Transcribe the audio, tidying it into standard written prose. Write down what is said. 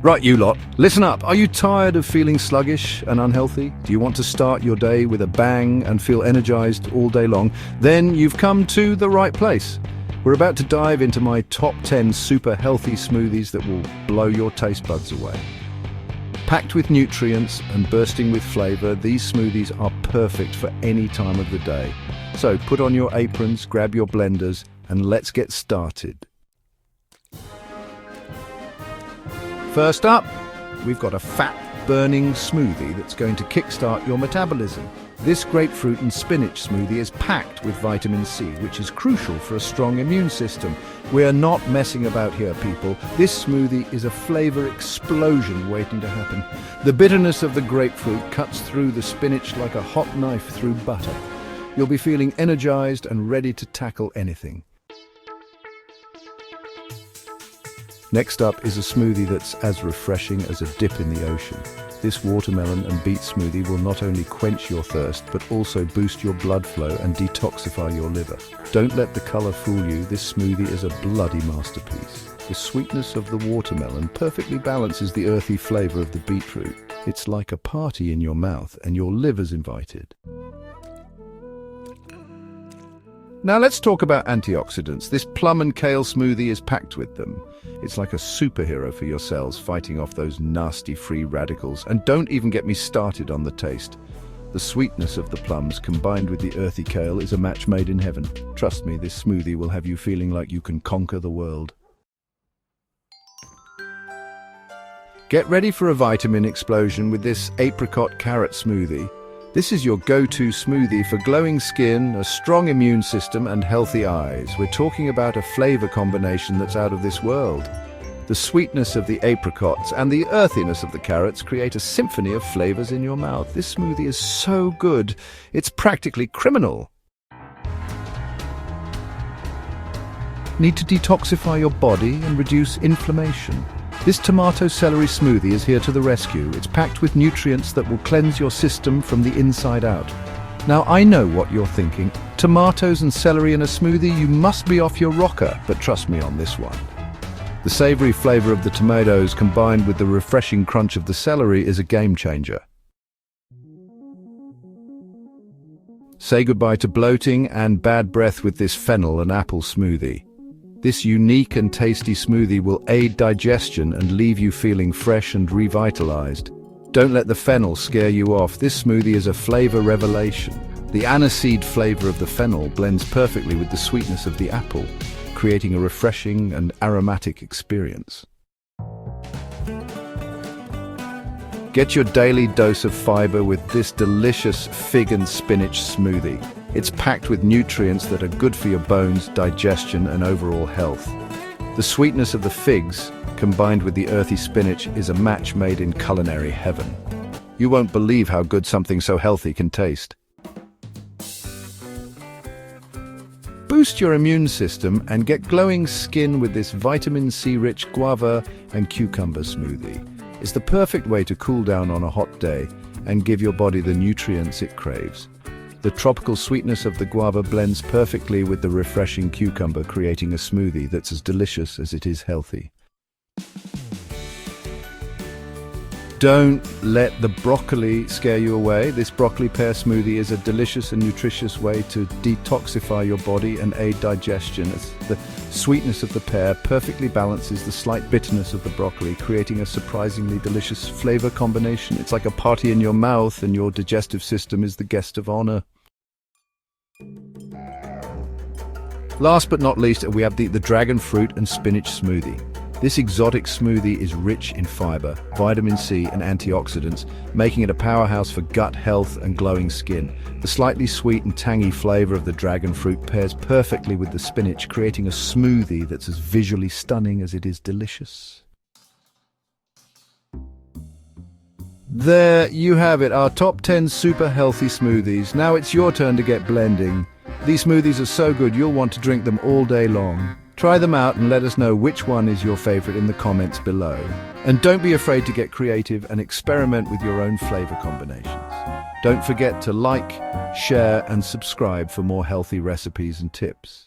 Right, you lot, listen up. Are you tired of feeling sluggish and unhealthy? Do you want to start your day with a bang and feel energized all day long? Then you've come to the right place. We're about to dive into my top 10 super healthy smoothies that will blow your taste buds away. Packed with nutrients and bursting with flavor, these smoothies are perfect for any time of the day. So put on your aprons, grab your blenders, and let's get started. First up, we've got a fat-burning smoothie that's going to kickstart your metabolism. This grapefruit and spinach smoothie is packed with vitamin C, which is crucial for a strong immune system. We're not messing about here, people. This smoothie is a flavor explosion waiting to happen. The bitterness of the grapefruit cuts through the spinach like a hot knife through butter. You'll be feeling energized and ready to tackle anything. Next up is a smoothie that's as refreshing as a dip in the ocean. This watermelon and beet smoothie will not only quench your thirst, but also boost your blood flow and detoxify your liver. Don't let the color fool you, this smoothie is a bloody masterpiece. The sweetness of the watermelon perfectly balances the earthy flavor of the beetroot. It's like a party in your mouth, and your liver's invited. Now let's talk about antioxidants. This plum and kale smoothie is packed with them. It's like a superhero for your cells, fighting off those nasty free radicals. And don't even get me started on the taste. The sweetness of the plums combined with the earthy kale is a match made in heaven. Trust me, this smoothie will have you feeling like you can conquer the world. Get ready for a vitamin explosion with this apricot carrot smoothie. This is your go-to smoothie for glowing skin, a strong immune system, and healthy eyes. We're talking about a flavor combination that's out of this world. The sweetness of the apricots and the earthiness of the carrots create a symphony of flavors in your mouth. This smoothie is so good, it's practically criminal. Need to detoxify your body and reduce inflammation? This tomato celery smoothie is here to the rescue. It's packed with nutrients that will cleanse your system from the inside out. Now, I know what you're thinking. Tomatoes and celery in a smoothie, you must be off your rocker, but trust me on this one. The savory flavor of the tomatoes combined with the refreshing crunch of the celery is a game changer. Say goodbye to bloating and bad breath with this fennel and apple smoothie. This unique and tasty smoothie will aid digestion and leave you feeling fresh and revitalized. Don't let the fennel scare you off. This smoothie is a flavor revelation. The aniseed flavor of the fennel blends perfectly with the sweetness of the apple, creating a refreshing and aromatic experience. Get your daily dose of fiber with this delicious fig and spinach smoothie. It's packed with nutrients that are good for your bones, digestion, and overall health. The sweetness of the figs, combined with the earthy spinach, is a match made in culinary heaven. You won't believe how good something so healthy can taste. Boost your immune system and get glowing skin with this vitamin C-rich guava and cucumber smoothie. It's the perfect way to cool down on a hot day and give your body the nutrients it craves. The tropical sweetness of the guava blends perfectly with the refreshing cucumber, creating a smoothie that's as delicious as it is healthy. Don't let the broccoli scare you away. This broccoli pear smoothie is a delicious and nutritious way to detoxify your body and aid digestion. The sweetness of the pear perfectly balances the slight bitterness of the broccoli, creating a surprisingly delicious flavor combination. It's like a party in your mouth, and your digestive system is the guest of honor. Last but not least, we have the dragon fruit and spinach smoothie. This exotic smoothie is rich in fiber, vitamin C, and antioxidants, making it a powerhouse for gut health and glowing skin. The slightly sweet and tangy flavor of the dragon fruit pairs perfectly with the spinach, creating a smoothie that's as visually stunning as it is delicious. There you have it, our top 10 super healthy smoothies. Now it's your turn to get blending. These smoothies are so good you'll want to drink them all day long. Try them out and let us know which one is your favorite in the comments below. And don't be afraid to get creative and experiment with your own flavor combinations. Don't forget to like, share, and subscribe for more healthy recipes and tips.